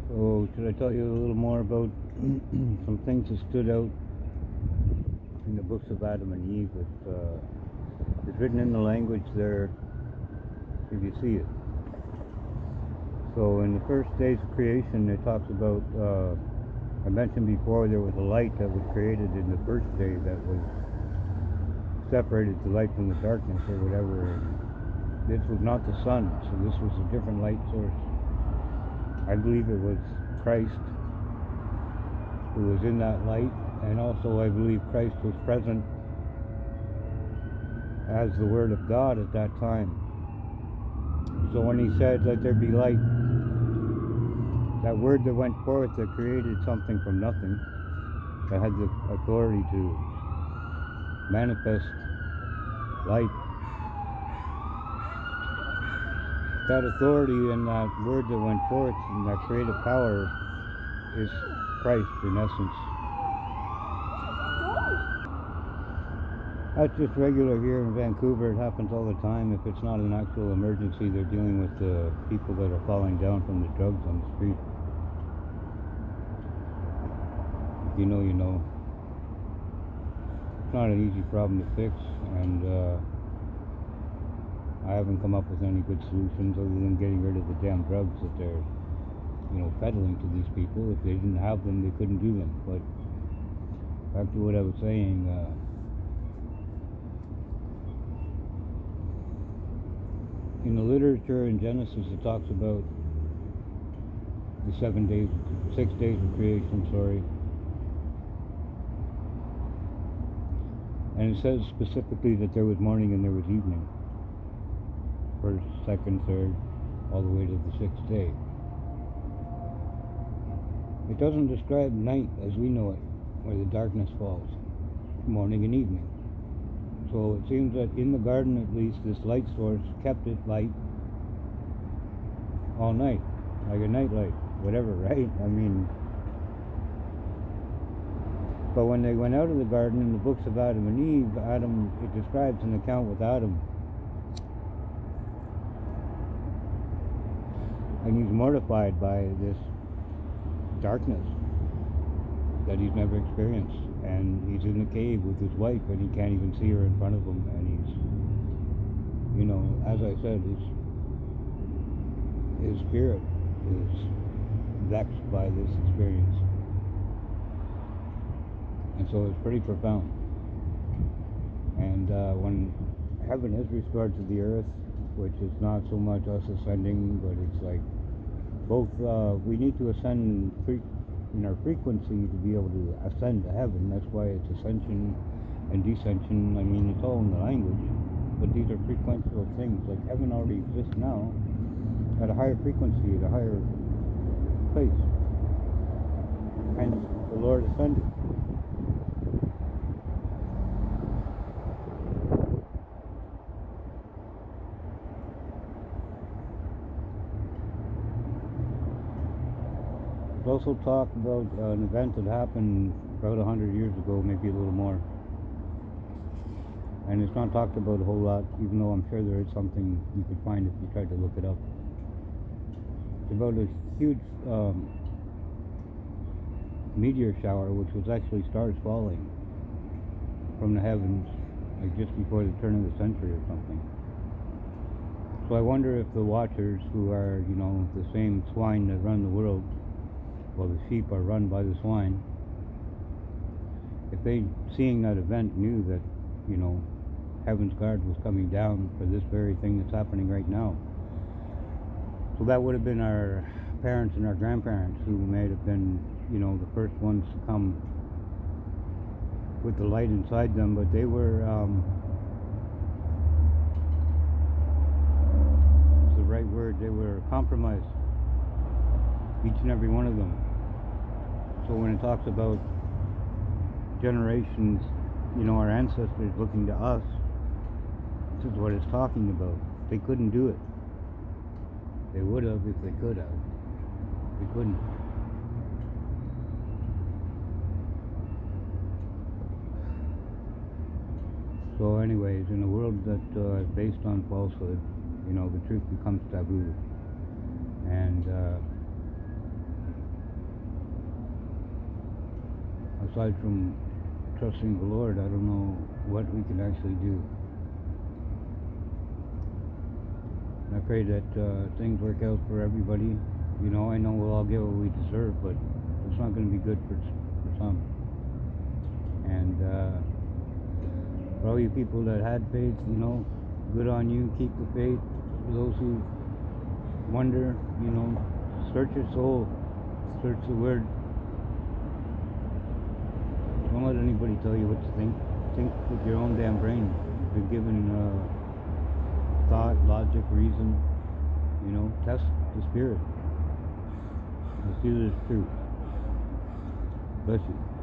So, should I tell you a little more about some things that stood out in the books of Adam and Eve? It's written in the language there, if you see it. So, in the first days of creation, it talks about, I mentioned before, there was a light that was created in the first day that was separated the light from the darkness or whatever. This was not the sun, so this was a different light source. I believe it was Christ who was in that light, and also I believe Christ was present as the Word of God at that time. So when he said, "Let there be light," that word that went forth that created something from nothing, that had the authority to manifest light. That authority and that word that went forth and that creative power is Christ in essence. That's just regular here in Vancouver. It happens all the time. If it's not an actual emergency, they're dealing with the people that are falling down from the drugs on the street. If you know, you know. It's not an easy problem to fix, and I haven't come up with any good solutions other than getting rid of the damn drugs that they're, peddling to these people. If they didn't have them, they couldn't do them. But back to what I was saying, in the literature in Genesis, it talks about the 6 days of creation, sorry. And it says specifically that there was morning and there was evening. First, second, third, all the way to the 6th day. It doesn't describe night as we know it, where the darkness falls, morning and evening. So it seems that in the garden, at least, this light source kept it light all night, like a night light, whatever, right? But when they went out of the garden in the books of Adam and Eve, it describes an account with Adam. And he's mortified by this darkness that he's never experienced. And he's in a cave with his wife, and he can't even see her in front of him. And he's, as I said, his spirit is vexed by this experience. And so it's pretty profound. And when heaven is restored to the earth, which is not so much us ascending, but it's like both, we need to ascend in our frequency to be able to ascend to heaven. That's why it's ascension and descension. It's all in the language, but these are frequential things. Like heaven already exists now at a higher frequency, at a higher place. Hence, the Lord ascended. There's also talk about an event that happened about 100 years ago, maybe a little more. And it's not talked about a whole lot, even though I'm sure there is something you could find if you tried to look it up. It's about a huge meteor shower, which was actually stars falling from the heavens, like just before the turn of the century or something. So I wonder if the watchers, who are, the same swine that run the world, well, the sheep are run by the swine, if they, seeing that event, knew that, heaven's guard was coming down for this very thing that's happening right now. So that would have been our parents and our grandparents, who may have been, the first ones to come with the light inside them, but they were, what's the right word, they were compromised, each and every one of them. So when it talks about generations, our ancestors looking to us, this is what it's talking about. They couldn't do it. They would have if they could have. They couldn't. So anyways, in a world that is based on falsehood, the truth becomes taboo. And aside from trusting the Lord, I don't know what we can actually do. And I pray that things work out for everybody. You know, I know we'll all get what we deserve, but it's not going to be good for some. And for all you people that had faith, you know, good on you. Keep the faith. For those who wonder, you know, search your soul, search the Word. Don't let anybody tell you what to think. Think with your own damn brain. You've been given thought, logic, reason. You know, test the spirit. Let's see if it's true. Bless you.